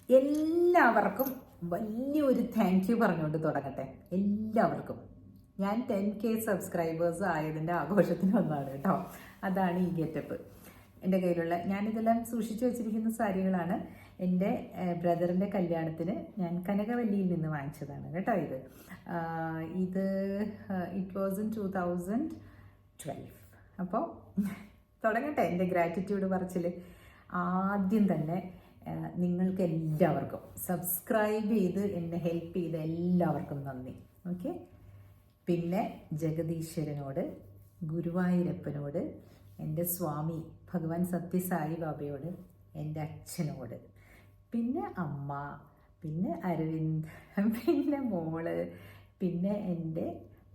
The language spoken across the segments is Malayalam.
എല്ലാവർക്കും വലിയൊരു താങ്ക് യു പറഞ്ഞുകൊണ്ട് തുടങ്ങട്ടെ. എല്ലാവർക്കും ഞാൻ 10K സബ്സ്ക്രൈബേഴ്സ് ആയതിൻ്റെ ആഘോഷത്തിന് വന്നതാണ് കേട്ടോ. അതാണ് ഈ ഗെറ്റപ്പ്. എൻ്റെ കയ്യിലുള്ള ഞാനിതെല്ലാം സൂക്ഷിച്ചു വെച്ചിരിക്കുന്ന സാരികളാണ്. എൻ്റെ ബ്രദറിൻ്റെ കല്യാണത്തിന് ഞാൻ കനകവല്ലിയിൽ നിന്ന് വാങ്ങിച്ചതാണ് കേട്ടോ. ഇത് ഇറ്റ് വാസ് ഇൻ 2012. അപ്പോൾ തുടങ്ങട്ടെ എൻ്റെ ഗ്രാറ്റിറ്റ്യൂഡ് പറച്ചിൽ. ആദ്യം തന്നെ നിങ്ങൾക്ക് എല്ലാവർക്കും സബ്സ്ക്രൈബ് ചെയ്ത് എന്നെ ഹെൽപ്പ് ചെയ്ത എല്ലാവർക്കും നന്ദി. ഓക്കെ. പിന്നെ ജഗദീശ്വരനോട്, ഗുരുവായൂരപ്പനോട്, എൻ്റെ സ്വാമി ഭഗവാൻ സത്യസായി ബാബയോട്, എൻ്റെ അച്ഛനോട്, പിന്നെ അമ്മ, പിന്നെ അരവിന്ദ്, പിന്നെ മോള്, പിന്നെ എൻ്റെ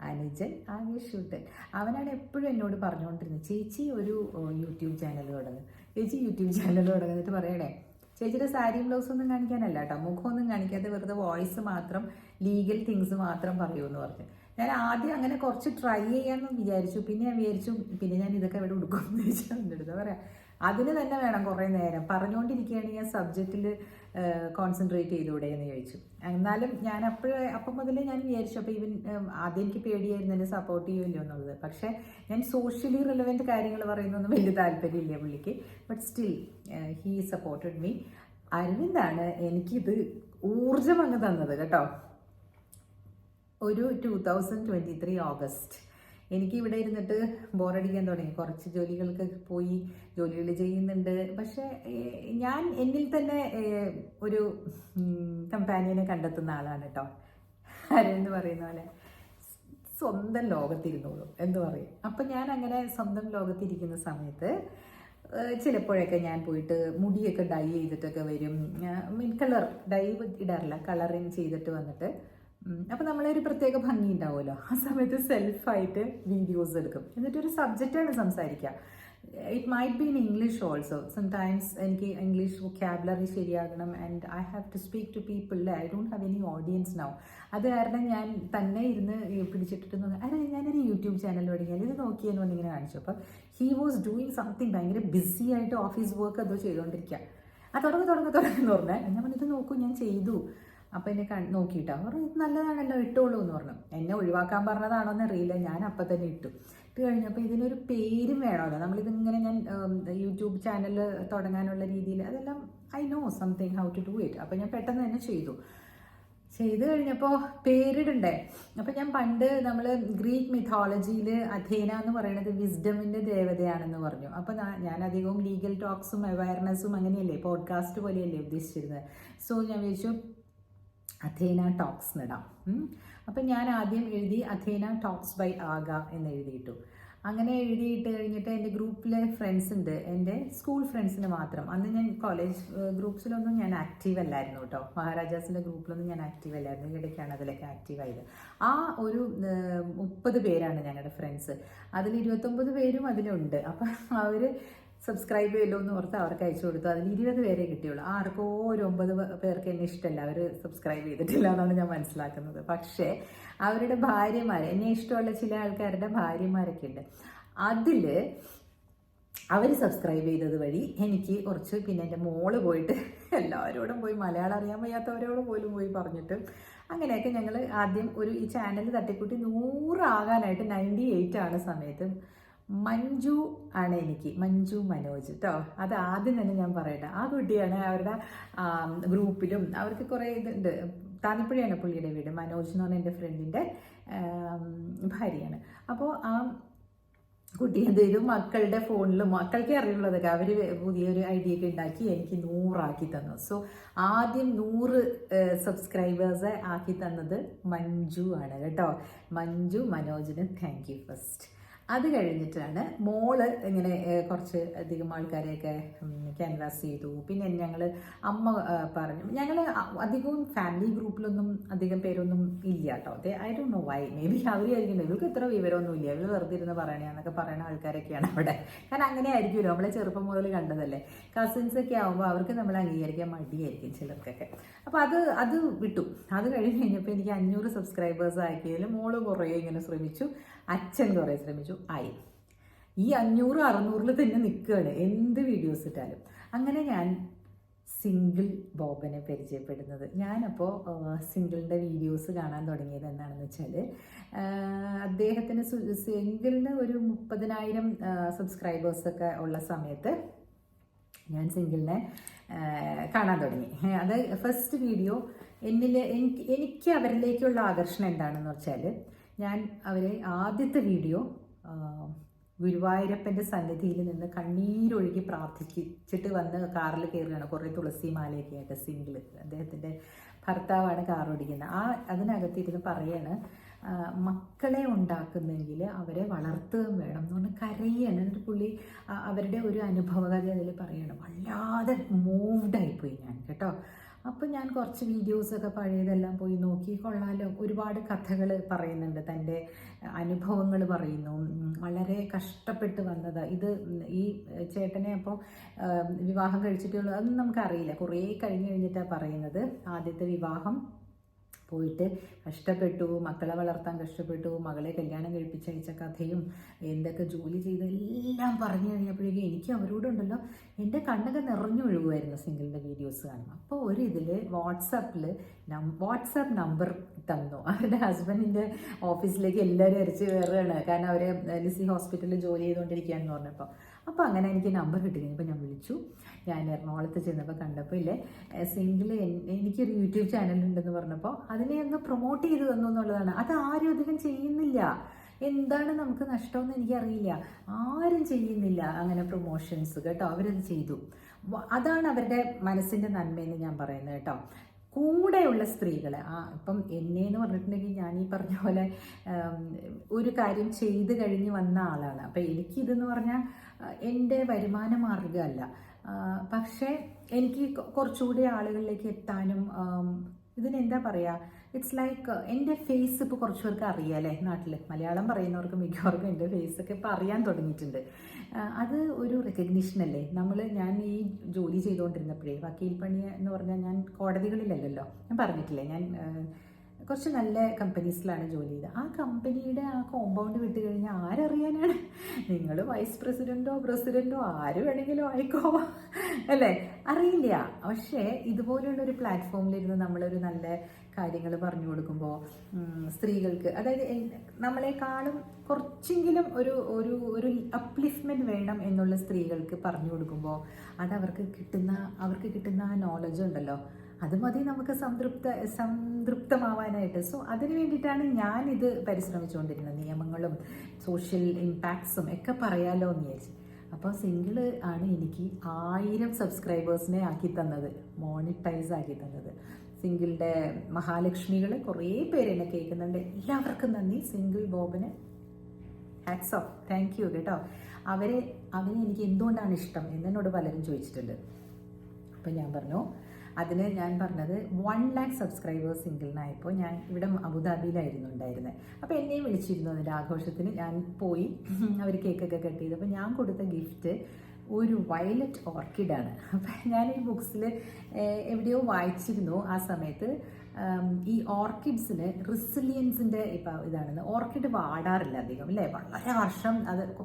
അനുജൻ ആകേഷൂട്ടൻ. അവനാണ് എപ്പോഴും എന്നോട് പറഞ്ഞുകൊണ്ടിരുന്നത്, ചേച്ചി ഒരു യൂട്യൂബ് ചാനൽ തുടങ്ങും, ചേച്ചി യൂട്യൂബ് ചാനൽ തുടങ്ങുന്നിട്ട് പറയണേ ചേച്ചിയുടെ സാരിയും ബ്ലൗസൊന്നും കാണിക്കാനല്ല കേട്ടോ, മുഖമൊന്നും കാണിക്കാതെ വെറുതെ വോയിസ് മാത്രം, ലീഗൽ തിങ്സ് മാത്രം പറയുമെന്ന് പറഞ്ഞു. ഞാൻ ആദ്യം അങ്ങനെ കുറച്ച് ട്രൈ ചെയ്യാമെന്ന് വിചാരിച്ചു. പിന്നെ ഞാൻ വിചാരിച്ചു ഞാൻ ഇതൊക്കെ ഇവിടെ ഉടുക്കുമെന്ന് ചോദിച്ചാൽ എൻ്റെ അടുത്ത് പറയാം. അതിന് തന്നെ വേണം കുറേ നേരം പറഞ്ഞുകൊണ്ടിരിക്കുകയാണെങ്കിൽ ഞാൻ സബ്ജക്റ്റിൽ കോൺസെൻട്രേറ്റ് ചെയ്തുകൂടെ എന്ന് ചോദിച്ചു. എന്നാലും ഞാൻ അപ്പം മുതലേ ഞാൻ വിചാരിച്ചു. അപ്പോൾ ആദ്യം എനിക്ക് പേടിയായിരുന്നു എന്നെ സപ്പോർട്ട് ചെയ്യുമല്ലോ എന്നുള്ളത്. പക്ഷേ ഞാൻ സോഷ്യലി റിലവൻറ്റ് കാര്യങ്ങൾ പറയുന്നൊന്നും വലിയ താല്പര്യമില്ല പുള്ളിക്ക്. But still he supported me. അരവിന്ദാണ് എനിക്കിത് ഊർജം അങ്ങ് തന്നത് കേട്ടോ. ഒരു 2023 ഓഗസ്റ്റ് എനിക്ക് ഇവിടെ ഇരുന്നിട്ട് ബോറടിക്കാൻ തുടങ്ങി. കുറച്ച് ജോലികൾക്ക് പോയി ജോലികൾ ചെയ്യുന്നുണ്ട്. പക്ഷേ ഞാൻ എന്നിൽ തന്നെ ഒരു കമ്പാനിയനെ കണ്ടെത്തുന്ന ആളാണ് കേട്ടോ. ആരെന്ന് പറയുന്ന പോലെ സ്വന്തം ലോകത്തിരുന്നോളൂ എന്ന് പറയും. അപ്പം ഞാൻ അങ്ങനെ സ്വന്തം ലോകത്തിരിക്കുന്ന സമയത്ത് ചിലപ്പോഴൊക്കെ ഞാൻ പോയിട്ട് മുടിയൊക്കെ ഡൈ ചെയ്തിട്ടൊക്കെ വരും. കളർ ഡൈ ഇടാറില്ല, കളറിങ് ചെയ്തിട്ട് വന്നിട്ട് അപ്പോൾ നമ്മളൊരു പ്രത്യേക ഭംഗി ഉണ്ടാവുമല്ലോ. ആ സമയത്ത് സെൽഫായിട്ട് വീഡിയോസ് എടുക്കും. എന്നിട്ടൊരു സബ്ജക്റ്റാണ് സംസാരിക്കുക. It might be in English also. Sometimes എനിക്ക് ഇംഗ്ലീഷ് വൊക്കാബുലറി ശരിയാകണം. And I have to speak to people. I don't have any audience now. അത് കാരണം ഞാൻ തന്നെ ഇരുന്ന് പിടിച്ചിട്ടിട്ട് ഞാനൊരു യൂട്യൂബ് ചാനൽ തുടങ്ങിയാൽ ഇത് നോക്കിയെന്ന് വന്നിങ്ങനെ കാണിച്ചു. അപ്പം ഹി വാസ് ഡൂയിങ് സംതിങ്, ഭയങ്കര ബിസി ആയിട്ട് ഓഫീസ് വർക്ക് അതോ ചെയ്തുകൊണ്ടിരിക്കുക. തുടങ്ങുന്നു പറഞ്ഞാൽ ഞാൻ പറഞ്ഞിട്ട് നോക്കൂ ഞാൻ ചെയ്തു. അപ്പം എന്നെ നോക്കിയിട്ടാ പറഞ്ഞു ഇത് നല്ലതാണല്ലോ ഇട്ടോളൂ എന്ന് പറഞ്ഞു. എന്നെ ഒഴിവാക്കാൻ പറഞ്ഞതാണോ എന്ന് അറിയില്ല. ഞാൻ അപ്പം തന്നെ ഇട്ട് കഴിഞ്ഞപ്പോൾ ഇതിനൊരു പേരും വേണമല്ലോ. നമ്മളിതിങ്ങനെ ഞാൻ യൂട്യൂബ് ചാനൽ തുടങ്ങാനുള്ള രീതിയിൽ അതെല്ലാം I know something how to do it. അപ്പം ഞാൻ പെട്ടെന്ന് തന്നെ ചെയ്തു കഴിഞ്ഞപ്പോൾ പേരിടണ്ടേ. അപ്പം ഞാൻ പണ്ട് നമ്മൾ ഗ്രീക്ക് മിഥോളജിയിൽ അഥേന എന്ന് പറയുന്നത് വിസ്ഡമിൻ്റെ ദേവതയാണെന്ന് പറഞ്ഞു. അപ്പം ഞാൻ അധികവും ലീഗൽ ടോക്സും അവയർനെസ്സും അങ്ങനെയല്ലേ, പോഡ്കാസ്റ്റ് പോലെയല്ലേ ഉദ്ദേശിച്ചിരുന്നത്. സോ ഞാൻ വിചാരിച്ചു അഥേന ടോക്സ് എന്നിടാം. അപ്പം ഞാൻ ആദ്യം എഴുതി അഥേന ടോക്സ് ബൈ ആഗ എന്ന് എഴുതിയിട്ടു. അങ്ങനെ എഴുതിയിട്ട് കഴിഞ്ഞിട്ട് എൻ്റെ ഗ്രൂപ്പിലെ ഫ്രണ്ട്സ് ഉണ്ട്, എൻ്റെ സ്കൂൾ ഫ്രണ്ട്സിന് മാത്രം. അന്ന് ഞാൻ കോളേജ് ഗ്രൂപ്പ്സിലൊന്നും ഞാൻ ആക്റ്റീവ് അല്ലായിരുന്നു കേട്ടോ. മഹാരാജാസിൻ്റെ ഗ്രൂപ്പിലൊന്നും ഞാൻ ആക്റ്റീവ് അല്ലായിരുന്നു. ഇടയ്ക്കാണ് അതിലൊക്കെ ആക്റ്റീവായത്. ആ ഒരു 30 പേരാണ് ഞങ്ങളുടെ ഫ്രണ്ട്സ്. അതിൽ 29 പേരും അതിലുണ്ട്. അപ്പം അവർ സബ്സ്ക്രൈബ് ചെയ്യല്ലോ എന്ന് ഓർത്ത് അവർക്ക് അയച്ചു കൊടുത്തു. അതിൽ 20 പേരെ കിട്ടിയുള്ളൂ. ആർക്കോ ഒരു 9 പേർക്ക് എന്നെ ഇഷ്ടമല്ല, അവർ സബ്സ്ക്രൈബ് ചെയ്തിട്ടില്ല എന്നാണ് ഞാൻ മനസ്സിലാക്കുന്നത്. പക്ഷേ അവരുടെ ഭാര്യമാർ, എന്നെ ഇഷ്ടമുള്ള ചില ആൾക്കാരുടെ ഭാര്യമാരൊക്കെ ഉണ്ട്. അതിൽ അവർ സബ്സ്ക്രൈബ് ചെയ്തത് വഴി എനിക്ക് കുറച്ച്, പിന്നെ എൻ്റെ മോള് പോയിട്ട് എല്ലാവരോടും പോയി, മലയാളം അറിയാൻ വയ്യാത്തവരോട് പോലും പോയി പറഞ്ഞിട്ട് അങ്ങനെയൊക്കെ ഞങ്ങൾ ആദ്യം ഈ ചാനൽ തട്ടിക്കൂട്ടി 100 ആകാനായിട്ട് 98 ആണ് സമയത്ത് മഞ്ജു ആണ് എനിക്ക്, മഞ്ജു മനോജ് കേട്ടോ. അത് ആദ്യം തന്നെ ഞാൻ പറയട്ടെ. ആ കുട്ടിയാണ് അവരുടെ ഗ്രൂപ്പിലും അവർക്ക് കുറേ ഇതുണ്ട്. താന്നിപ്പുഴയാണ് പുള്ളിയുടെ വീട്. മനോജ് എന്ന് പറഞ്ഞ എൻ്റെ ഫ്രണ്ടിൻ്റെ ഭാര്യയാണ്. അപ്പോൾ ആ കുട്ടി എന്ത് ചെയ്തു, മക്കളുടെ ഫോണിലും മക്കൾക്കേ അറിയുള്ളതൊക്കെ അവർ പുതിയൊരു ഐഡിയ ഒക്കെ ഉണ്ടാക്കി എനിക്ക് 100 ആക്കി തന്നു. സോ ആദ്യം 100 സബ്സ്ക്രൈബേഴ്സ് ആക്കി തന്നത് മഞ്ജു ആണ് കേട്ടോ. മഞ്ജു മനോജിന് താങ്ക് യു ഫസ്റ്റ്. അത് കഴിഞ്ഞിട്ടാണ് മോള് ഇങ്ങനെ കുറച്ച് അധികം ആൾക്കാരെയൊക്കെ ക്യാൻവാസ് ചെയ്തു. പിന്നെ ഞങ്ങൾ അമ്മ പറഞ്ഞു, ഞങ്ങൾ അധികവും ഫാമിലി ഗ്രൂപ്പിലൊന്നും അധികം പേരൊന്നും ഇല്ല കേട്ടോ. I don't know why, maybe അവർ ആയിരിക്കും ഇവർക്ക് ഇത്ര വിവരമൊന്നും ഇല്ല, ഇവർ വെറുതെ ഇരുന്ന് പറയണമെന്നൊക്കെ പറയുന്ന ആൾക്കാരൊക്കെയാണ് അവിടെ. കാരണം അങ്ങനെ ആയിരിക്കുമല്ലോ, നമ്മളെ ചെറുപ്പം മുതൽ കണ്ടതല്ലേ. കസിൻസൊക്കെ ആകുമ്പോൾ അവർക്ക് നമ്മൾ അംഗീകരിക്കാൻ മടിയായിരിക്കും ചിലർക്കൊക്കെ. അപ്പോൾ അത് വിട്ടു. അത് കഴിഞ്ഞ് കഴിഞ്ഞപ്പോൾ എനിക്ക് 500 സബ്സ്ക്രൈബേഴ്സ് ആക്കിയതിൽ മോള് കുറേ ഇങ്ങനെ ശ്രമിച്ചു, അച്ഛൻ കുറേ ശ്രമിച്ചു, ആയി. ഈ 500-600 തന്നെ നിൽക്കുകയാണ് എന്ത് വീഡിയോസ് ഇട്ടാലും. അങ്ങനെ ഞാൻ സിംഗിൾ ബോബനെ പരിചയപ്പെടുന്നത്. ഞാനപ്പോൾ സിംഗിളിൻ്റെ വീഡിയോസ് കാണാൻ തുടങ്ങിയത് എന്താണെന്ന് വെച്ചാൽ, അദ്ദേഹത്തിന് സിംഗിളിന് ഒരു 30,000 സബ്സ്ക്രൈബേഴ്സൊക്കെ ഉള്ള സമയത്ത് ഞാൻ സിംഗിളിനെ കാണാൻ തുടങ്ങി. അത് ഫസ്റ്റ് വീഡിയോ എനിക്ക് അവരിലേക്കുള്ള ആകർഷണം എന്താണെന്ന് വെച്ചാൽ, ഞാൻ അവരെ ആദ്യത്തെ വീഡിയോ ഗുരുവായൂരപ്പൻ്റെ സന്നിധിയിൽ നിന്ന് കണ്ണീരൊഴുകി പ്രാർത്ഥിച്ചിട്ട് വന്ന് കാറിൽ കയറുകയാണ്. കുറേ തുളസി മാലയൊക്കെ ആയിട്ട് സിംഗിൾ, അദ്ദേഹത്തിൻ്റെ ഭർത്താവാണ് കാർ ഓടിക്കുന്നത്. അതിനകത്തിരുന്ന് പറയാണ്, മക്കളെ ഉണ്ടാക്കുന്നെങ്കിൽ അവരെ വളർത്തുകയും വേണം എന്ന് പറഞ്ഞ് കരയാണ്. എന്നിട്ട് പുള്ളി അവരുടെ ഒരു അനുഭവകഥ അതിൽ പറയണം. വല്ലാതെ മൂവ്ഡായിപ്പോയി ഞാൻ കേട്ടോ. അപ്പം ഞാൻ കുറച്ച് വീഡിയോസൊക്കെ പഴയതെല്ലാം പോയി നോക്കി. കൊള്ളാലോ, ഒരുപാട് കഥകൾ പറയുന്നുണ്ട്, തൻ്റെ അനുഭവങ്ങൾ പറയുന്നു. വളരെ കഷ്ടപ്പെട്ട് വന്നത് ഇത്. ഈ ചേട്ടനെ അപ്പോൾ വിവാഹം കഴിച്ചിട്ടുള്ളൂ അതൊന്നും നമുക്കറിയില്ല, കുറേ കഴിഞ്ഞിട്ടാണ് പറയുന്നത്. ആദ്യത്തെ വിവാഹം പോയിട്ട് കഷ്ടപ്പെട്ടു, മക്കളെ വളർത്താൻ കഷ്ടപ്പെട്ടു, മകളെ കല്യാണം കഴിപ്പിച്ചയച്ച കഥയും എന്തൊക്കെ ജോലി ചെയ്ത് എല്ലാം പറഞ്ഞു കഴിഞ്ഞപ്പോഴേക്കും എനിക്ക് അവരോടുണ്ടല്ലോ എൻ്റെ കണ്ണൊക്കെ നിറഞ്ഞൊഴുകുമായിരുന്നു സിംഗിളിൻ്റെ വീഡിയോസ് കാണുമ്പോൾ. അപ്പോൾ ഒരു ഇതിൽ വാട്സാപ്പ് നമ്പർ തന്നു. അവരുടെ ഹസ്ബൻഡിൻ്റെ ഓഫീസിലേക്ക് എല്ലാവരും അരച്ച് കയറുകയാണ്, കാരണം അവർ ലിസി ഹോസ്പിറ്റലിൽ ജോലി ചെയ്തുകൊണ്ടിരിക്കുകയാണെന്ന് പറഞ്ഞപ്പോൾ. അപ്പോൾ അങ്ങനെ എനിക്ക് നമ്പർ കിട്ടി കഴിഞ്ഞപ്പോൾ ഞാൻ വിളിച്ചു. ഞാൻ എറണാകുളത്ത് ചെന്നപ്പോൾ കണ്ടപ്പോൾ ഇല്ലേ സിംഗിൾ എനിക്കൊരു യൂട്യൂബ് ചാനലുണ്ടെന്ന് പറഞ്ഞപ്പോൾ അതിനെ ഒന്ന് പ്രൊമോട്ട് ചെയ്ത് തന്നു എന്നുള്ളതാണ്. അത് ആരും അധികം ചെയ്യുന്നില്ല. എന്താണ് നമുക്ക് നഷ്ടമെന്ന് എനിക്കറിയില്ല, ആരും ചെയ്യുന്നില്ല അങ്ങനെ പ്രൊമോഷൻസ് കേട്ടോ. അവരത് ചെയ്തു. അതാണ് അവരുടെ മനസ്സിൻ്റെ നന്മയെന്ന് ഞാൻ പറയുന്നത് കേട്ടോ. കൂടെയുള്ള സ്ത്രീകളെ ഇപ്പം എന്നെന്ന് പറഞ്ഞിട്ടുണ്ടെങ്കിൽ ഞാൻ ഈ പറഞ്ഞ പോലെ ഒരു കാര്യം ചെയ്ത് കഴിഞ്ഞ് വന്ന ആളാണ്. അപ്പം എനിക്കിതെന്ന് പറഞ്ഞാൽ എൻ്റെ വരുമാന മാർഗ്ഗമല്ല, പക്ഷേ എനിക്ക് കുറച്ചുകൂടി ആളുകളിലേക്ക് എത്താനും ഇതിനെന്താ പറയുക, ഇറ്റ്സ് ലൈക്ക് എൻ്റെ ഫേസ് ഇപ്പോൾ കുറച്ച് പേർക്ക് അറിയാം അല്ലേ, നാട്ടിൽ മലയാളം പറയുന്നവർക്ക് മിക്കവർക്കും എൻ്റെ ഫേസൊക്കെ ഇപ്പോൾ അറിയാൻ തുടങ്ങിയിട്ടുണ്ട്. അത് ഒരു റെക്കഗ്നിഷനല്ലേ. ഞാൻ ഈ ജോലി ചെയ്തുകൊണ്ടിരുന്നപ്പോഴേ, വക്കീൽ പണി എന്ന് പറഞ്ഞാൽ ഞാൻ കോടതികളിലല്ലല്ലോ, ഞാൻ പറഞ്ഞിട്ടില്ലേ, ഞാൻ കുറച്ച് നല്ല കമ്പനീസിലാണ് ജോലി ചെയ്തത്. ആ കമ്പനിയുടെ ആ കോമ്പൗണ്ട് വിട്ട് കഴിഞ്ഞാൽ ആരറിയാനാണ്? നിങ്ങൾ വൈസ് പ്രസിഡൻറ്റോ ആര് വേണമെങ്കിലും ആയിക്കോ അല്ലേ, അറിയില്ല. പക്ഷേ ഇതുപോലുള്ളൊരു പ്ലാറ്റ്ഫോമിലിരുന്ന് നമ്മളൊരു നല്ല കാര്യങ്ങൾ പറഞ്ഞു കൊടുക്കുമ്പോൾ സ്ത്രീകൾക്ക്, അതായത് നമ്മളെക്കാളും കുറച്ചെങ്കിലും ഒരു അപ്ലിഫ്റ്റ്മെൻറ്റ് വേണം എന്നുള്ള സ്ത്രീകൾക്ക് പറഞ്ഞു കൊടുക്കുമ്പോൾ അത് അവർക്ക് കിട്ടുന്ന ആ നോളജ് ഉണ്ടല്ലോ, അത് മതി നമുക്ക് സംതൃപ്തമാവാനായിട്ട്. സോ അതിന് വേണ്ടിയിട്ടാണ് ഞാനിത് പരിശ്രമിച്ചുകൊണ്ടിരുന്നത്. നിയമങ്ങളും സോഷ്യൽ ഇമ്പാക്ട്സും ഒക്കെ പറയാലോ എന്ന് വിചാരിച്ചു. അപ്പോൾ സിംഗിള് ആണ് എനിക്ക് 1000 സബ്സ്ക്രൈബേഴ്സിനെ ആക്കി തന്നത്, മോണിറ്റൈസ് ആക്കി തന്നത്. സിംഗിളിൻ്റെ മഹാലക്ഷ്മികൾ കുറേ പേര് എന്നെ കേൾക്കുന്നുണ്ട്. എല്ലാവർക്കും നന്ദി. Single Boban hats off, thank you കേട്ടോ. അവരെ എനിക്ക് എന്തുകൊണ്ടാണ് ഇഷ്ടം എന്നോട് പലരും ചോദിച്ചിട്ടുണ്ട്. അപ്പം ഞാൻ പറഞ്ഞു, അതിന് ഞാൻ പറഞ്ഞത് 1 lakh സബ്സ്ക്രൈബേഴ്സ് സിംഗിളിനായപ്പോൾ ഞാൻ ഇവിടെ അബുദാബിയിലായിരുന്നു ഉണ്ടായിരുന്നത്. അപ്പോൾ എന്നെയും വിളിച്ചിരുന്നു അതിൻ്റെ ആഘോഷത്തിന്. ഞാൻ പോയി, അവർ കേക്കൊക്കെ കട്ട് ചെയ്തു. അപ്പോൾ ഞാൻ കൊടുത്ത ഗിഫ്റ്റ് ഒരു വയലറ്റ് ഓർക്കിഡാണ്. അപ്പം ഞാൻ ഈ ബുക്സിൽ എവിടെയോ വായിച്ചിരുന്നു ആ സമയത്ത്, ഈ ഓർക്കിഡ്സിന് റിസിലിയൻസിൻ്റെ ഇപ്പം ഇതാണെന്ന്. ഓർക്കിഡ് വാടാറില്ല അധികം അല്ലേ, വളരെ വർഷം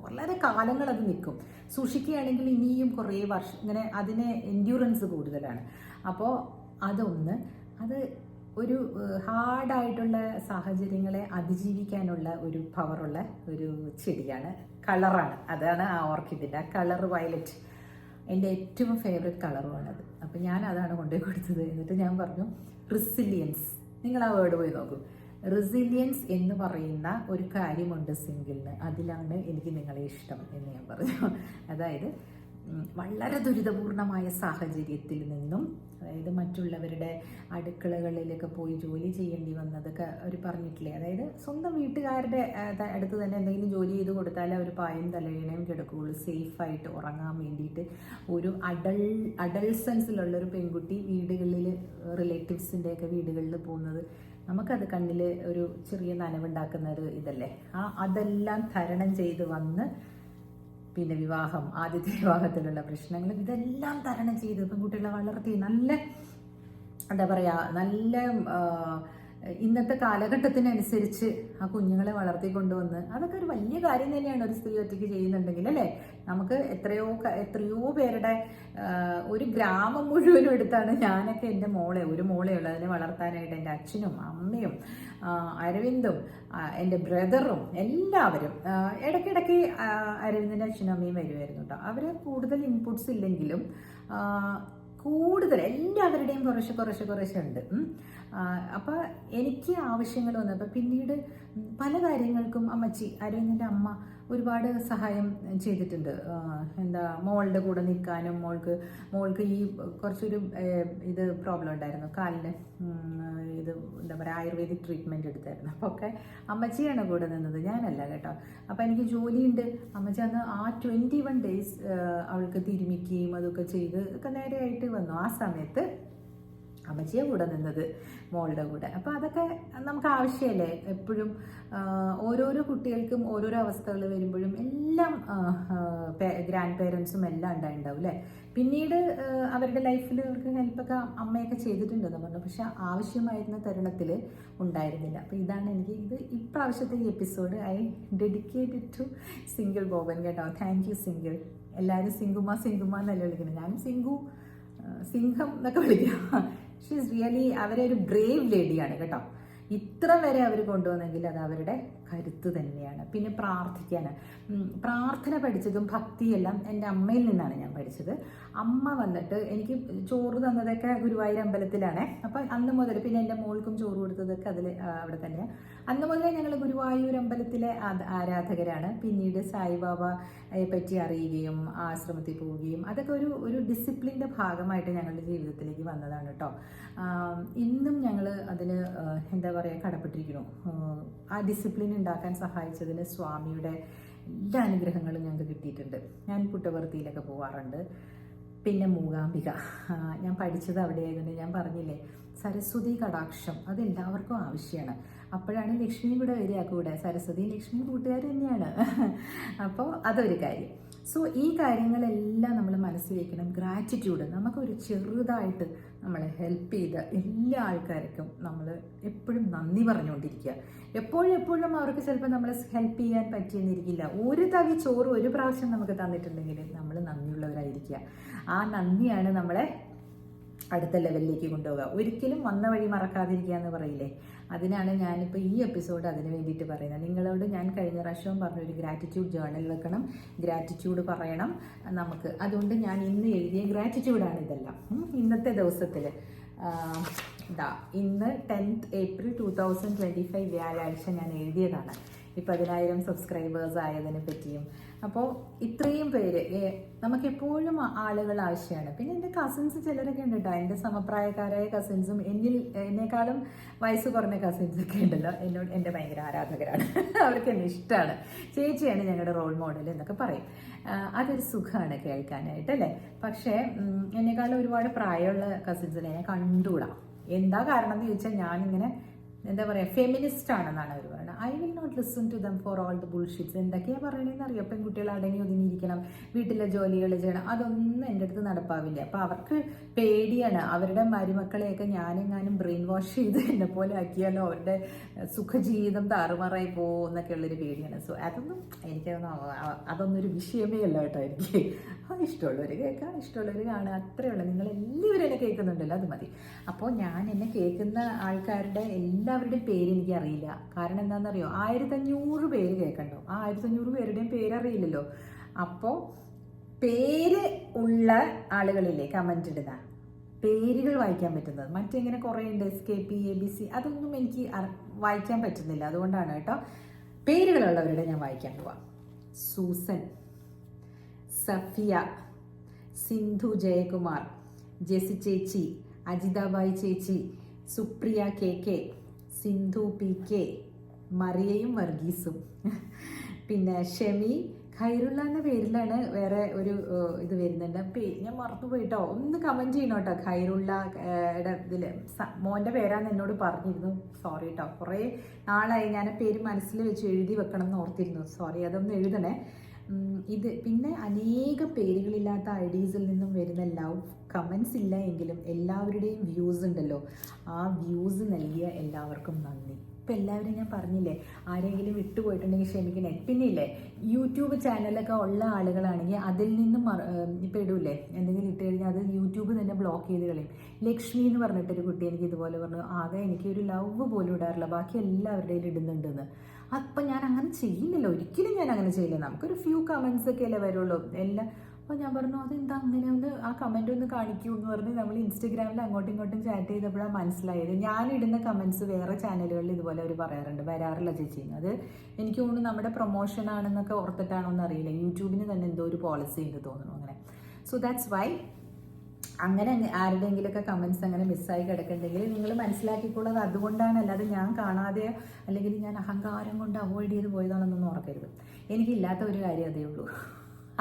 വളരെ കാലങ്ങൾ അത് നിൽക്കും. സൂക്ഷിക്കുകയാണെങ്കിൽ ഇനിയും കുറേ വർഷം ഇങ്ങനെ അതിന് എൻഡ്യൂറൻസ് കൂടുതലാണ്. അപ്പോൾ അത് ഒരു ഹാർഡായിട്ടുള്ള സാഹചര്യങ്ങളെ അതിജീവിക്കാനുള്ള ഒരു പവറുള്ള ഒരു ചെടിയാണ്, കളറാണ്. അതാണ് ആ ഓർക്കിഡിൻ്റെ ആ കളർ വയലറ്റ്. എൻ്റെ ഏറ്റവും ഫേവറേറ്റ് കളറുമാണത്. അപ്പം ഞാൻ അതാണ് കൊണ്ടുപോയി കൊടുത്തത്. എന്നിട്ട് ഞാൻ പറഞ്ഞു റിസിലിയൻസ്, നിങ്ങൾ ആ വേർഡ് പോയി നോക്കൂ. റെസിലിയൻസ് എന്ന് പറയുന്ന ഒരു കാര്യമുണ്ട് സിംഗിളിന്, അതിലാണ് എനിക്ക് നിങ്ങളെ ഇഷ്ടം എന്ന് ഞാൻ പറഞ്ഞു. അതായത് വളരെ ദുരിതപൂർണമായ സാഹചര്യത്തിൽ നിന്നും, അതായത് മറ്റുള്ളവരുടെ അടുക്കളകളിലൊക്കെ പോയി ജോലി ചെയ്യേണ്ടി വന്നതൊക്കെ അവർ പറഞ്ഞിട്ടില്ലേ, അതായത് സ്വന്തം വീട്ടുകാരുടെ അടുത്ത് തന്നെ എന്തെങ്കിലും ജോലി ചെയ്ത് കൊടുത്താൽ അവർ പായും തലയിണയും കിടക്കുകയുള്ളൂ, സേഫായിട്ട് ഉറങ്ങാൻ വേണ്ടിയിട്ട്. ഒരു അഡൾസൻസിലുള്ളൊരു പെൺകുട്ടി വീടുകളിൽ റിലേറ്റീവ്സിൻ്റെയൊക്കെ വീടുകളിൽ പോകുന്നത് നമുക്കത് കണ്ണിൽ ഒരു ചെറിയ നനവുണ്ടാക്കുന്ന ഒരു ഇതല്ലേ. അതെല്ലാം തരണം ചെയ്ത് വന്ന് പിന്നെ ആദ്യത്തെ വിവാഹത്തിലുള്ള പ്രശ്നങ്ങളും ഇതെല്ലാം തരണം ചെയ്ത് പെൺകുട്ടികളെ വളർത്തി നല്ല എന്താ പറയുക, നല്ല ഇന്നത്തെ കാലഘട്ടത്തിനനുസരിച്ച് ആ കുഞ്ഞുങ്ങളെ വളർത്തിക്കൊണ്ടുവന്ന് അതൊക്കെ ഒരു വലിയ കാര്യം തന്നെയാണ് ഒരു സ്ത്രീ ഒറ്റയ്ക്ക് ചെയ്യുന്നുണ്ടെങ്കിൽ അല്ലേ. നമുക്ക് എത്രയോ പേരുടെ ഒരു ഗ്രാമം മുഴുവനും എടുത്താണ് ഞാനൊക്കെ എൻ്റെ ഒരു മോളെ ഉള്ളു അതിനെ വളർത്താനായിട്ട്. എൻ്റെ അച്ഛനും അമ്മയും അരവിന്ദും എൻ്റെ ബ്രദറും എല്ലാവരും ഇടയ്ക്കിടയ്ക്ക് അരവിന്ദിൻ്റെ അച്ഛനും അമ്മയും വരുമായിരുന്നു കേട്ടോ. അവർ കൂടുതൽ ഇൻപുട്സ് ഇല്ലെങ്കിലും കൂടുതൽ എല്ലാവരുടെയും കുറേശ്ശെ ഉണ്ട്. അപ്പോൾ എനിക്ക് ആവശ്യങ്ങൾ വന്നപ്പോൾ പിന്നീട് പല കാര്യങ്ങൾക്കും അമ്മച്ചി അരവിന്ദിൻ്റെ അമ്മ ഒരുപാട് സഹായം ചെയ്തിട്ടുണ്ട്. മോളുടെ കൂടെ നിൽക്കാനും മോൾക്ക് ഈ കുറച്ചൊരു ഇത് പ്രോബ്ലം ഉണ്ടായിരുന്നു കാലിന്. ഇത് ആയുർവേദിക് ട്രീറ്റ്മെൻറ്റ് എടുത്തായിരുന്നു. അപ്പോൾ ഒക്കെ അമ്മച്ചിയാണ് കൂടെ നിന്നത്, ഞാനല്ല കേട്ടോ. അപ്പോൾ എനിക്ക് ജോലിയുണ്ട്. അമ്മച്ചി അന്ന് ആ 21 days അവൾക്ക് തിരുമിക്കുകയും അതൊക്കെ ചെയ്ത് ഒക്കെ നേരെയായിട്ട് വന്നു. ആ സമയത്ത് അമ്മച്ചിയെ കൂടെ നിന്നത് മോളുടെ കൂടെ. അപ്പോൾ അതൊക്കെ നമുക്ക് ആവശ്യമല്ലേ. എപ്പോഴും ഓരോരോ കുട്ടികൾക്കും ഓരോരോ അവസ്ഥകൾ വരുമ്പോഴും എല്ലാം ഗ്രാൻഡ് പേരൻസും എല്ലാം ഉണ്ടായിട്ടുണ്ടാവും അല്ലേ. പിന്നീട് അവരുടെ ലൈഫിൽ അവർക്ക് ഹെൽപ്പൊക്കെ അമ്മയൊക്കെ ചെയ്തിട്ടുണ്ടെന്ന് പറഞ്ഞു, പക്ഷെ ആവശ്യമായിരുന്ന തരുണത്തിൽ ഉണ്ടായിരുന്നില്ല. അപ്പോൾ ഇതാണ് ഇത് ഇപ്രാവശ്യത്തെ ഈ episode I dedicated to single Boban കേട്ടോ. Thank you single. എല്ലാവരും സിംഗുമ എന്നല്ല വിളിക്കുന്നത്, ഞാനും സിംഹം എന്നൊക്കെ വിളിക്കാം. ഷീ ഈസ് റിയലി അവരൊരു ബ്രേവ് ലേഡിയാണ് കേട്ടോ. ഇത്ര വരെ അവർ കൊണ്ടുവന്നെങ്കിൽ അത് അവരുടെ കരുത്ത് തന്നെയാണ്. പിന്നെ പ്രാർത്ഥന പഠിച്ചതും ഭക്തിയെല്ലാം എൻ്റെ അമ്മയിൽ നിന്നാണ് ഞാൻ പഠിച്ചത്. അമ്മ വന്നിട്ട് എനിക്ക് ചോറ് തന്നതൊക്കെ ഗുരുവായൂർ അമ്പലത്തിലാണ്. അപ്പം അന്ന് മുതൽ പിന്നെ എൻ്റെ മോൾക്കും ചോറ് കൊടുത്തതൊക്കെ അവിടെ തന്നെയാണ്. അന്ന് മുതലേ ഞങ്ങൾ ഗുരുവായൂർ അമ്പലത്തിലെ ആരാധകരാണ്. പിന്നീട് സായിബാബയെ പറ്റി അറിയുകയും ആശ്രമത്തിൽ പോവുകയും അതൊക്കെ ഒരു ഡിസിപ്ലിൻ്റെ ഭാഗമായിട്ട് ഞങ്ങളുടെ ജീവിതത്തിലേക്ക് വന്നതാണ് കേട്ടോ. ഇന്നും ഞങ്ങൾ അതിന് കടപ്പെട്ടിരിക്കുന്നു. ആ ഡിസിപ്ലിൻ ഉണ്ടാക്കാൻ സഹായിച്ചതിന് സ്വാമിയുടെ എല്ലാ അനുഗ്രഹങ്ങളും ഞങ്ങൾക്ക് കിട്ടിയിട്ടുണ്ട്. ഞാൻ പുട്ടവർത്തിയിലൊക്കെ പോവാറുണ്ട്. പിന്നെ മൂകാംബിക ഞാൻ പഠിച്ചത് അവിടെ ആയതുകൊണ്ട് ഞാൻ പറഞ്ഞില്ലേ, സരസ്വതി കടാക്ഷം അത് എല്ലാവർക്കും ആവശ്യമാണ്. അപ്പോഴാണ് ലക്ഷ്മി കൂടെ സരസ്വതി ലക്ഷ്മി കൂട്ടുകാർ തന്നെയാണ്. അപ്പോൾ അതൊരു കാര്യം. സോ ഈ കാര്യങ്ങളെല്ലാം നമ്മൾ മനസ്സിൽ വയ്ക്കണം. ഗ്രാറ്റിറ്റ്യൂഡ്, നമുക്കൊരു ചെറുതായിട്ട് നമ്മളെ ഹെൽപ്പ് ചെയ്ത എല്ലാ ആൾക്കാർക്കും നമ്മൾ എപ്പോഴും നന്ദി പറഞ്ഞുകൊണ്ടിരിക്കുക. എപ്പോഴും അവർക്ക് ചിലപ്പോൾ നമ്മളെ ഹെൽപ്പ് ചെയ്യാൻ പറ്റിയെന്നിരിക്കില്ല. ഒരു തവി ചോറ് ഒരു പ്രാവശ്യം നമുക്ക് തന്നിട്ടുണ്ടെങ്കിൽ നമ്മൾ നന്ദിയുള്ളവരായിരിക്കുക. ആ നന്ദിയാണ് നമ്മളെ അടുത്ത ലെവലിലേക്ക് കൊണ്ടുപോകുക. ഒരിക്കലും വന്ന വഴി മറക്കാതിരിക്കുക എന്ന് പറയില്ലേ, അതിനാണ് ഞാനിപ്പോൾ ഈ എപ്പിസോഡ് അതിന് വേണ്ടിയിട്ട് പറയുന്നത്. നിങ്ങളോട് ഞാൻ കഴിഞ്ഞ പ്രാവശ്യവും പറഞ്ഞു ഒരു ഗ്രാറ്റിറ്റ്യൂഡ് ജേർണൽ വെക്കണം, ഗ്രാറ്റിറ്റ്യൂഡ് പറയണം നമുക്ക്. അതുകൊണ്ട് ഞാൻ ഇന്ന് എഴുതിയ ഗ്രാറ്റിറ്റ്യൂഡാണ് ഇതെല്ലാം. ഇന്നത്തെ ദിവസത്തിൽ ഇന്ന് 10th April 2025 വ്യാഴാഴ്ച ഞാൻ എഴുതിയതാണ് ഈ 10,000 സബ്സ്ക്രൈബേഴ്സ് ആയതിനെ പറ്റിയും. അപ്പോൾ ഇത്രയും പേര് നമുക്കെപ്പോഴും ആളുകൾ ആവശ്യമാണ്. പിന്നെ എൻ്റെ കസിൻസ് ചിലരൊക്കെ ഉണ്ട് കേട്ടോ, എൻ്റെ സമപ്രായക്കാരായ കസിൻസും എന്നെക്കാളും വയസ്സ് കുറഞ്ഞ കസിൻസൊക്കെ ഉണ്ടല്ലോ, എൻ്റെ ഭയങ്കര ആരാധകരാണ്. അവർക്ക് എന്നെ ഇഷ്ടമാണ്. ചേച്ചിയാണ് ഞങ്ങളുടെ റോൾ മോഡൽ എന്നൊക്കെ പറയും. അതൊരു സുഖമാണ് കേൾക്കാനായിട്ടല്ലേ. പക്ഷേ എന്നെക്കാളും ഒരുപാട് പ്രായമുള്ള കസിൻസിനെ ഞാൻ കണ്ടുകൂടാ. എന്താ കാരണം എന്ന് ചോദിച്ചാൽ ഞാനിങ്ങനെ ഫെമിനിസ്റ്റ് ആണെന്നാണ് അവർ പറയുന്നത്. I will not listen to them for all the bullshits. എന്തൊക്കെയാണ് പറയണതെന്ന് അറിയാം. പെൺകുട്ടികൾ അടങ്ങി ഒതുങ്ങിയിരിക്കണം, വീട്ടിലെ ജോലികൾ ചെയ്യണം, അതൊന്നും എൻ്റെ അടുത്ത് നടപ്പാവില്ല. അപ്പോൾ അവർക്ക് പേടിയാണ് അവരുടെ മരുമക്കളെയൊക്കെ ഞാനെങ്ങാനും ബ്രെയിൻ വാഷ് ചെയ്ത് എന്നെ പോലെ ആക്കിയാലോ അവരുടെ സുഖജീവിതം താറുമാറായി പോകും എന്നൊക്കെയുള്ളൊരു പേടിയാണ്. സോ അതൊന്നും ഒരു വിഷയമേ അല്ല കേട്ടോ എനിക്ക്. ഇഷ്ടമുള്ളവർ കേൾക്കാം, ഇഷ്ടമുള്ളവർ കാണുക, അത്രയേ ഉള്ളൂ. നിങ്ങൾ എല്ലാവരും എന്നെ കേൾക്കുന്നുണ്ടല്ലോ, അത് മതി. അപ്പോൾ ഞാൻ എന്നെ കേൾക്കുന്ന ആൾക്കാരുടെ എല്ലാവരുടെയും പേര് എനിക്ക് അറിയില്ല. കാരണം എന്താണെന്നറിയോ, 1500 പേര് കേൾക്കണ്ടോ, ആ 1500 പേരുടെയും പേരറിയില്ലല്ലോ. അപ്പോൾ പേര് ഉള്ള ആളുകളില്ലേ കമൻറ്റ് ഇടുന്ന, പേരുകൾ വായിക്കാൻ പറ്റുന്നത്. മറ്റിങ്ങനെ കുറേ ഉണ്ട്, SKP ABC, അതൊന്നും എനിക്ക് വായിക്കാൻ പറ്റുന്നില്ല. അതുകൊണ്ടാണ് കേട്ടോ പേരുകളുള്ളവരുടെ ഞാൻ വായിക്കാൻ പോവാം. സൂസൻ, സഫിയ, സിന്ധു ജയകുമാർ, ജെസി ചേച്ചി, അജിതാബായി ചേച്ചി, സുപ്രിയ KK, സിന്ധു PK, മറിയയും വർഗീസും, പിന്നെ ഷെമി, ഖൈറുള്ള എന്ന പേരിലാണ് വേറെ ഒരു ഇത് വരുന്നുണ്ട്. ഞാൻ മറന്നുപോയിട്ടോ, ഒന്ന് കമൻറ്റ് ചെയ്യണം കേട്ടോ. ഖൈറുള്ളയുടെ ഇതിൽ മോൻ്റെ പേരാന്ന് എന്നോട് പറഞ്ഞിരുന്നു. സോറി കേട്ടോ, കുറേ നാളായി ഞാൻ പേര് മനസ്സിൽ വെച്ച് എഴുതി വെക്കണം എന്ന് ഓർത്തിരുന്നു. സോറി, അതൊന്ന് എഴുതണേ. ഇത് പിന്നെ അനേകം പേരുകളില്ലാത്ത ഐഡീസിൽ നിന്നും വരുന്ന ലവ് കമൻസ് ഇല്ല എങ്കിലും എല്ലാവരുടെയും വ്യൂസ് ഉണ്ടല്ലോ, ആ വ്യൂസ് നൽകിയ എല്ലാവർക്കും നന്ദി. ഇപ്പം എല്ലാവരും ഞാൻ പറഞ്ഞില്ലേ, ആരെങ്കിലും വിട്ടുപോയിട്ടുണ്ടെങ്കിൽ ക്ഷമിക്കണേ. പിന്നെ ഇല്ലേ, യൂട്യൂബ് ചാനലൊക്കെ ഉള്ള ആളുകളാണെങ്കിൽ അതിൽ നിന്നും ഇപ്പം ഇടൂലേ, എന്തെങ്കിലും ഇട്ട് കഴിഞ്ഞാൽ അത് യൂട്യൂബ് തന്നെ ബ്ലോക്ക് ചെയ്ത് കളയും. ലക്ഷ്മി എന്ന് പറഞ്ഞിട്ടൊരു കുട്ടി എനിക്ക് ഇതുപോലെ പറഞ്ഞു, ആകെ എനിക്കൊരു ലവ് പോലും ഇടാറില്ല, ബാക്കി എല്ലാവരുടെയും ഇടുന്നുണ്ടെന്ന്. അപ്പം ഞാൻ അങ്ങനെ ചെയ്യില്ലല്ലോ, ഒരിക്കലും ഞാൻ അങ്ങനെ ചെയ്യില്ല. നമുക്കൊരു ഫ്യൂ കമൻസ് ഒക്കെ അല്ലേ വരുള്ളൂ എല്ലാം. അപ്പോൾ ഞാൻ പറഞ്ഞു അതെന്താ അങ്ങനെ, ഒന്ന് ആ കമൻറ്റ് ഒന്ന് കാണിക്കൂ എന്ന് പറഞ്ഞ് നമ്മൾ ഇൻസ്റ്റഗ്രാമിൽ അങ്ങോട്ടും ഇങ്ങോട്ടും ചാറ്റ് ചെയ്തപ്പോഴാണ് മനസ്സിലായത്. ഞാനിടുന്ന കമൻസ് വേറെ ചാനലുകളിൽ ഇതുപോലെ അവർ പറയാറുണ്ട്, വരാറില്ല ചേച്ചി. അത് എനിക്ക് തോന്നുന്നു നമ്മുടെ പ്രൊമോഷൻ ആണെന്നൊക്കെ ഓർത്തിട്ടാണോ എന്ന് അറിയില്ല, യൂട്യൂബിന് തന്നെ എന്തോ ഒരു പോളിസി ഉണ്ട് തോന്നുന്നു അങ്ങനെ. സോ ദാറ്റ്സ് വൈ അങ്ങനെ ആരുടെയെങ്കിലുമൊക്കെ കമൻസ് അങ്ങനെ മിസ്സായി കിടക്കുന്നുണ്ടെങ്കിൽ നിങ്ങൾ മനസ്സിലാക്കിക്കൊള്ളത് അതുകൊണ്ടാണ്, അല്ലാതെ ഞാൻ കാണാതെ അല്ലെങ്കിൽ ഞാൻ അഹങ്കാരം കൊണ്ട് അവോയ്ഡ് ചെയ്ത് പോയതാണെന്നൊന്നും ഓർക്കരുത്. എനിക്കില്ലാത്ത ഒരു കാര്യം അതേ ഉള്ളൂ,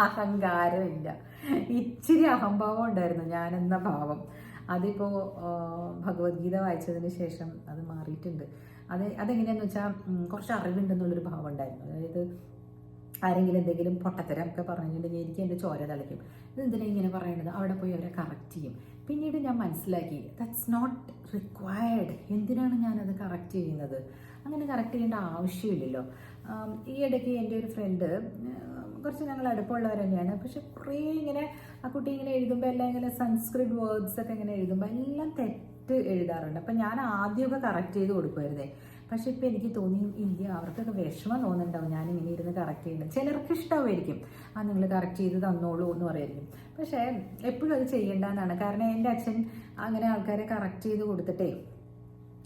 അഹങ്കാരമില്ല. ഇച്ചിരി അഹംഭാവം ഉണ്ടായിരുന്നു, ഞാനെന്ന ഭാവം. അതിപ്പോൾ ഭഗവത്ഗീത വായിച്ചതിന് ശേഷം അത് മാറിയിട്ടുണ്ട്. അതെങ്ങനെയാണെന്ന് വെച്ചാൽ കുറച്ച് അറിവുണ്ടെന്നുള്ളൊരു ഭാവം ഉണ്ടായിരുന്നു. അതായത് ആരെങ്കിലും എന്തെങ്കിലും പൊട്ടത്തരം ഒക്കെ പറഞ്ഞിട്ടുണ്ടെങ്കിൽ എനിക്ക് എൻ്റെ ചോര തിളയ്ക്കും. ഇതെന്തിനാണ് ഇങ്ങനെ പറയണത്, അവിടെ പോയി അവരെ കറക്റ്റ് ചെയ്യും. പിന്നീട് ഞാൻ മനസ്സിലാക്കി ദാറ്റ്സ് നോട്ട് റിക്വയർഡ്. എന്തിനാണ് ഞാനത് കറക്റ്റ് ചെയ്യുന്നത്, അങ്ങനെ കറക്റ്റ് ചെയ്യേണ്ട ആവശ്യമില്ലല്ലോ. ഈ ഇടയ്ക്ക് എൻ്റെ ഒരു ഫ്രണ്ട്, കുറച്ച് ഞങ്ങൾ അടുപ്പമുള്ളവർ തന്നെയാണ്, പക്ഷെ കുറേ ഇങ്ങനെ ആ കുട്ടി ഇങ്ങനെ എഴുതുമ്പോൾ എല്ലാം ഇങ്ങനെ സംസ്കൃത് വേർഡ്സ് ഒക്കെ ഇങ്ങനെ എഴുതുമ്പോൾ എല്ലാം തെറ്റ് എഴുതാറുണ്ട്. അപ്പം ഞാൻ ആദ്യമൊക്കെ കറക്റ്റ് ചെയ്ത് കൊടുക്കുമായിരുന്നേ. പക്ഷെ ഇപ്പം എനിക്ക് തോന്നി ഇല്ല, അവർക്കൊക്കെ വിഷമം തോന്നുന്നുണ്ടാവും ഞാനിങ്ങനെ ഇരുന്ന് കറക്റ്റ് ചെയ്യുന്നത്. ചിലർക്ക് ഇഷ്ടമായിരിക്കും, നിങ്ങൾ കറക്റ്റ് ചെയ്ത് തന്നോളൂ എന്ന് പറയായിരിക്കും. പക്ഷേ എപ്പോഴും അത് ചെയ്യേണ്ടതെന്നാണ്. കാരണം എൻ്റെ അച്ഛൻ അങ്ങനെ ആൾക്കാരെ കറക്റ്റ് ചെയ്ത് കൊടുത്തിട്ടേ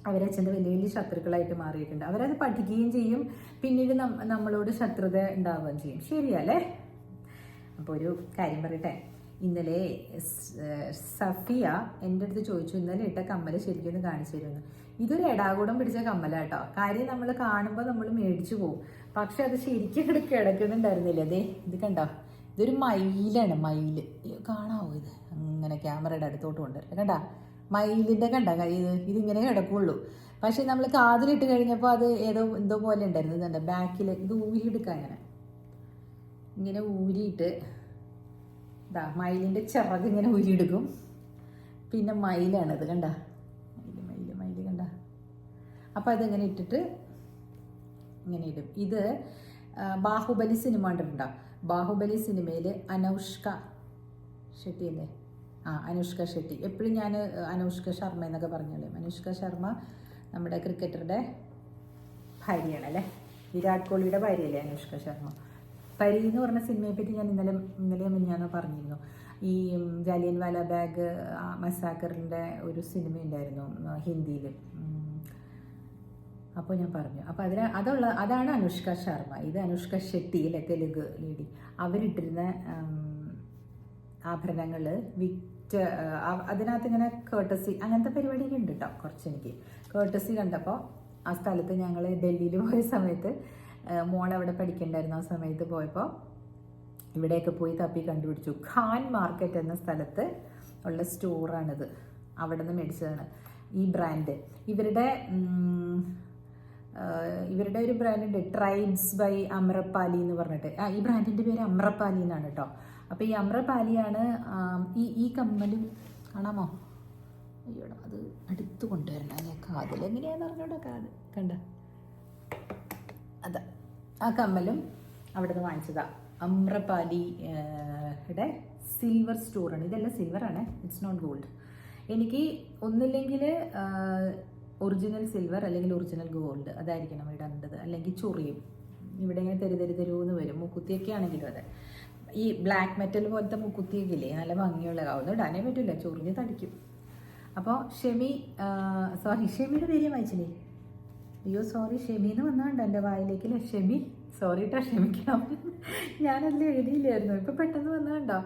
അവരച്ഛൻ്റെ വലിയ വലിയ ശത്രുക്കളായിട്ട് മാറിയിട്ടുണ്ട്. അവരത് പഠിക്കുകയും ചെയ്യും, പിന്നീട് നമ്മളോട് ശത്രുത ഉണ്ടാവുകയും ചെയ്യും. ശരിയല്ലേ? അപ്പോൾ ഒരു കാര്യം പറയട്ടെ, ഇന്നലെ സഫിയ എൻ്റെ അടുത്ത് ചോദിച്ചു, ഇന്നലെ ഇട്ട കമ്മൽ ശരിക്കും ഒന്ന് കാണിച്ചു തരുമെന്ന്. ഇതൊരു എടാകൂടം പിടിച്ച കമ്മലാട്ടോ. കാര്യം നമ്മൾ കാണുമ്പോൾ നമ്മൾ മേടിച്ചു പോകും, പക്ഷെ അത് ശരിക്കും ഇവിടെ കിടക്കുന്നുണ്ടായിരുന്നില്ല. അതെ ഇത് കണ്ടോ, ഇതൊരു മയിലാണ്, മയിൽ. കാണാവോ ഇത്? അങ്ങനെ ക്യാമറയുടെ അടുത്തോട്ട് കൊണ്ടുവരില്ല, കണ്ടാ മയിലിൻ്റെ കണ്ട ഇതിങ്ങനെ കിടക്കുള്ളൂ. പക്ഷെ നമ്മൾ കാതിലിട്ട് കഴിഞ്ഞപ്പോൾ അത് എന്തോ പോലെ ഉണ്ടായിരുന്നു. ഇതുണ്ട് ബാക്കിൽ, ഇത് ഊരിയെടുക്കുക, ഇങ്ങനെ ഊരിയിട്ട് മയിലിൻ്റെ ചിറക് ഇങ്ങനെ ഊരിയെടുക്കും. പിന്നെ മയിലാണത്, കണ്ട മയിൽ കണ്ട. അപ്പോൾ അതിങ്ങനെ ഇട്ടിട്ട് ഇങ്ങനെ ഇടും. ഇത് ബാഹുബലി സിനിമ കണ്ടിട്ടുണ്ടോ? ബാഹുബലി സിനിമയിൽ അനുഷ്ക ഷെട്ടി അല്ലേ? അനുഷ്ക ഷെട്ടി. എപ്പോഴും ഞാൻ അനുഷ്ക ശർമ്മ എന്നൊക്കെ പറഞ്ഞോളൂ. അനുഷ്ക ശർമ്മ നമ്മുടെ ക്രിക്കറ്ററുടെ ഭാര്യയാണല്ലേ, വിരാട് കോഹ്ലിയുടെ ഭാര്യയല്ലേ അനുഷ്ക ശർമ്മ. പരി എന്ന് പറഞ്ഞ സിനിമയെ പറ്റി ഞാൻ ഇന്നലെ മിനിഞ്ഞാന്ന് പറഞ്ഞിരുന്നു. ഈ ജാലിയൻ വാല ബാഗ് മസാക്കറിൻ്റെ ഒരു സിനിമ ഉണ്ടായിരുന്നു ഹിന്ദിയിൽ. അപ്പോൾ ഞാൻ പറഞ്ഞു, അപ്പോൾ അതാണ് അനുഷ്ക ശർമ്മ. ഇത് അനുഷ്ക ഷെട്ടി അല്ലേ, തെലുങ്ക് ലേഡി. അവരിട്ടിരുന്ന ആഭരണങ്ങൾ വിറ്റ് അതിനകത്ത് ഇങ്ങനെ കേർട്ടസി അങ്ങനത്തെ പരിപാടിയൊക്കെ ഉണ്ട് കേട്ടോ. കുറച്ച് എനിക്ക് കേർട്ടസി കണ്ടപ്പോൾ ആ സ്ഥലത്ത് ഞങ്ങൾ ഡൽഹിയിൽ പോയ സമയത്ത് മോൾ അവിടെ പഠിക്കണ്ടായിരുന്നു. ആ സമയത്ത് പോയപ്പോൾ ഇവിടെയൊക്കെ പോയി തപ്പി കണ്ടുപിടിച്ചു. ഖാൻ മാർക്കറ്റ് എന്ന സ്ഥലത്ത് ഉള്ള സ്റ്റോറാണിത്. അവിടെ നിന്ന് മേടിച്ചതാണ് ഈ ബ്രാൻഡ്. ഇവരുടെ ഒരു ബ്രാൻഡുണ്ട്, ട്രൈബ്സ് ബൈ അമ്രപാലി എന്ന് പറഞ്ഞിട്ട്. ഈ ബ്രാൻഡിൻ്റെ പേര് അമ്രപാലി എന്നാണ് കേട്ടോ. അപ്പോൾ ഈ അമ്രപാലിയാണ് ഈ കമ്മലും. കാണാമോ? അയ്യോടാ, അത് അടുത്ത് കൊണ്ടുവരണം. അല്ലേ കാതിൽ എങ്ങനെയാണെന്ന് അറിഞ്ഞോടാ, കാത് കണ്ട. അതാ ആ കമ്മലും അവിടെ നിന്ന് വാങ്ങിച്ചതാണ്. അമ്രപാലിയുടെ സിൽവർ സ്റ്റോറാണ്. ഇതെല്ലാം സിൽവറാണ്, ഇറ്റ്സ് നോട്ട് ഗോൾഡ്. എനിക്ക് ഒന്നില്ലെങ്കിൽ ഒറിജിനൽ സിൽവർ അല്ലെങ്കിൽ ഒറിജിനൽ ഗോൾഡ് അതായിരിക്കണം ഇടേണ്ടത്, അല്ലെങ്കിൽ ചൊറിയും. ഇവിടെ ഇങ്ങനെ തെരുന്ന് വരും. മുക്കുത്തിയൊക്കെ ആണെങ്കിലും അതെ. ഈ ബ്ലാക്ക് മെറ്റൽ പോലത്തെ മുക്കുത്തിയൊക്കെ ഇല്ലേ, നല്ല ഭംഗിയുള്ള ഒന്നും ഇടാനേ പറ്റില്ല, ചൊറിഞ്ഞ് തടിക്കും. അപ്പോൾ ഷെമിയുടെ പേര് വായിച്ചില്ലേ? അയ്യോ സോറി, ഷെമിന്ന് വന്നാണ്ട് എൻ്റെ വായിലേക്കല്ലേ. ഷെമി, സോറി കേട്ടോ, ക്ഷമിക്കണം, ഞാനതിൽ എഴുതിയില്ലായിരുന്നു, ഇപ്പോൾ പെട്ടെന്ന് വന്നാണ്ടോ.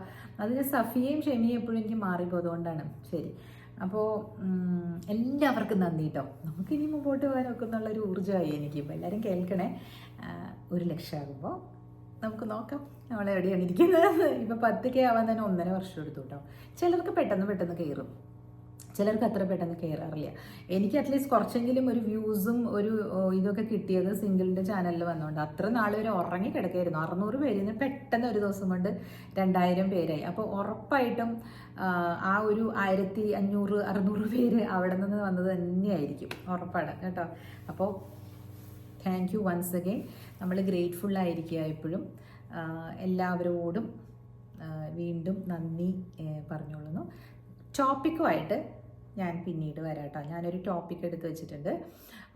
അതിന് സഫിയയും ഷെമിയും എപ്പോഴും എനിക്ക് മാറിപ്പോതുകൊണ്ടാണ്. ശരി, അപ്പോൾ എല്ലാവർക്കും നന്ദി കേട്ടോ. നമുക്കിനി മുമ്പോട്ട് പോകാനൊക്കെ എന്നുള്ളൊരു ഊർജ്ജമായി എനിക്ക്. ഇപ്പോൾ എല്ലാവരും കേൾക്കണേ. 1,00,000 ആകുമ്പോൾ നമുക്ക് നോക്കാം നമ്മളെവിടെയാണ് ഇരിക്കുന്നത്. ഇപ്പോൾ 10K ആവാൻ തന്നെ 1.5 വർഷം എടുത്തു കേട്ടോ. ചിലർക്ക് പെട്ടെന്ന് കയറും, ചിലർക്ക് അത്ര പെട്ടെന്ന് കയറാറില്ല. എനിക്ക് അറ്റ്ലീസ്റ്റ് കുറച്ചെങ്കിലും ഒരു വ്യൂസും ഒരു ഇതൊക്കെ കിട്ടിയത് സിംഗിളിൻ്റെ ചാനലിൽ വന്നുകൊണ്ട്. അത്ര നാൾ വരെ ഉറങ്ങി കിടക്കായിരുന്നു. 600 പേരിൽ പെട്ടെന്ന് ഒരു ദിവസം കൊണ്ട് 2000 പേരായി. അപ്പോൾ ഉറപ്പായിട്ടും ആ ഒരു 1500 600 പേര് അവിടെ നിന്ന് വന്നത് തന്നെയായിരിക്കും, ഉറപ്പാണ് കേട്ടോ. അപ്പോൾ താങ്ക് യു വൺസ് അഗെയിൻ. നമ്മൾ ഗ്രേറ്റ്ഫുള്ളായിരിക്കുക എപ്പോഴും. എല്ലാവരോടും വീണ്ടും നന്ദി പറഞ്ഞോളുന്നു. ടോപ്പിക്കുമായിട്ട് ഞാൻ പിന്നീട് വരാം കേട്ടോ. ഞാനൊരു ടോപ്പിക് എടുത്ത് വെച്ചിട്ടുണ്ട്.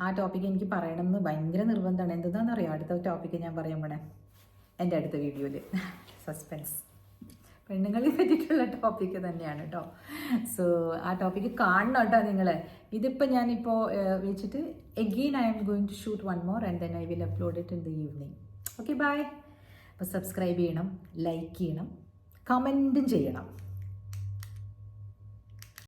ആ ടോപ്പിക്ക് എനിക്ക് പറയണമെന്ന് ഭയങ്കര നിർബന്ധമാണ്. എന്താണെന്നറിയാം, അടുത്ത ടോപ്പിക്ക് ഞാൻ പറയാൻ പോണേ എൻ്റെ അടുത്ത വീഡിയോയിൽ. സസ്പെൻസ്. പെണ്ണുങ്ങളെ പറ്റിയിട്ടുള്ള ടോപ്പിക്ക് തന്നെയാണ് കേട്ടോ. സോ ആ ടോപ്പിക്ക് കാണണം കേട്ടോ നിങ്ങൾ. ഇതിപ്പോൾ ഞാനിപ്പോൾ വെച്ചിട്ട് again I am going to shoot one more and then I will upload it in the evening. Okay, bye. അപ്പോൾ സബ്സ്ക്രൈബ് ചെയ്യണം, ലൈക്ക് ചെയ്യണം, കമൻറ്റും ചെയ്യണം.